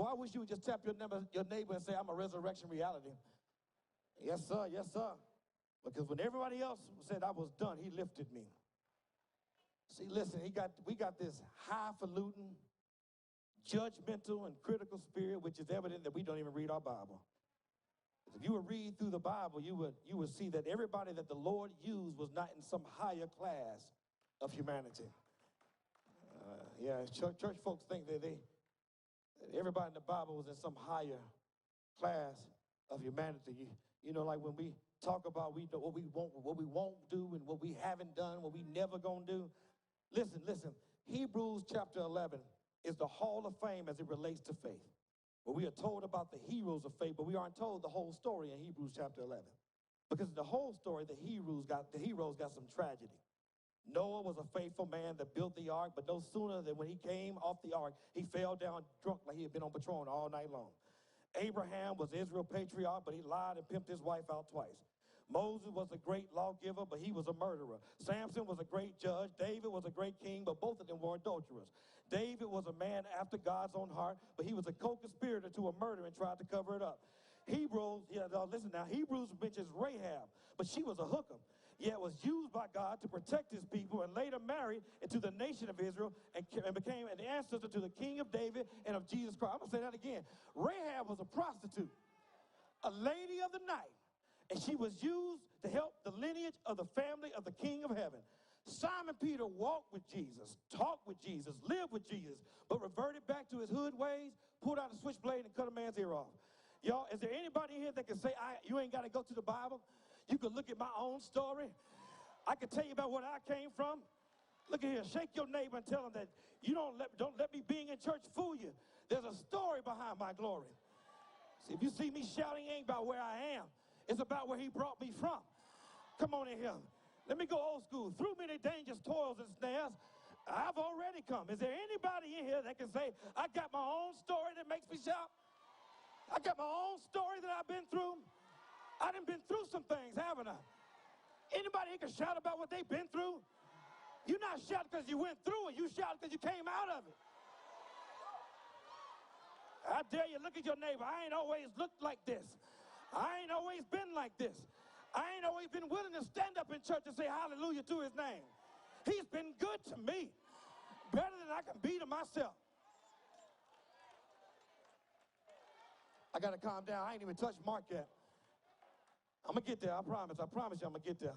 Boy, I wish you would just tap your neighbor and say, I'm a resurrection reality. Yes, sir. Yes, sir. Because when everybody else said I was done, he lifted me. See, listen, we got this highfalutin, judgmental, and critical spirit, which is evident that we don't even read our Bible. If you would read through the Bible, you would see that everybody that the Lord used was not in some higher class of humanity. Church folks think that everybody in the Bible was in some higher class of humanity. You know, like when we talk about what we won't do and what we haven't done, what we never gonna do. Listen, Hebrews chapter 11 is the hall of fame as it relates to faith. Where we are told about the heroes of faith, but we aren't told the whole story in Hebrews chapter 11. Because in the whole story, the heroes got some tragedy. Noah was a faithful man that built the ark, but no sooner than when he came off the ark, he fell down drunk like he had been on Patron all night long. Abraham was Israel's patriarch, but he lied and pimped his wife out twice. Moses was a great lawgiver, but he was a murderer. Samson was a great judge. David was a great king, but both of them were adulterers. David was a man after God's own heart, but he was a co-conspirator to a murder and tried to cover it up. Hebrews mentions Rahab, but she was a hooker. Yet was used by God to protect his people and later married into the nation of Israel and became an ancestor to the King of David and of Jesus Christ. I'm going to say that again. Rahab was a prostitute, a lady of the night. And she was used to help the lineage of the family of the King of Heaven. Simon Peter walked with Jesus, talked with Jesus, lived with Jesus, but reverted back to his hood ways, pulled out a switchblade and cut a man's ear off. Y'all, is there anybody here that can say, you ain't got to go to the Bible? You can look at my own story. I can tell you about where I came from. Look at here, shake your neighbor and tell him that you don't let me being in church fool you. There's a story behind my glory. See, if you see me shouting, it ain't about where I am. It's about where he brought me from. Come on in here. Let me go old school. Through many dangers, toils, and snares, I've already come. Is there anybody in here that can say, I got my own story that makes me shout? I got my own story that I've been through. I done been through some things, haven't I? Anybody here can shout about what they've been through? You're not shouting because you went through it. You shouting because you came out of it. I dare you, look at your neighbor. I ain't always looked like this. I ain't always been like this. I ain't always been willing to stand up in church and say hallelujah to his name. He's been good to me, better than I can be to myself. I got to calm down. I ain't even touched Mark yet. I'm going to get there, I promise. I promise you I'm going to get there.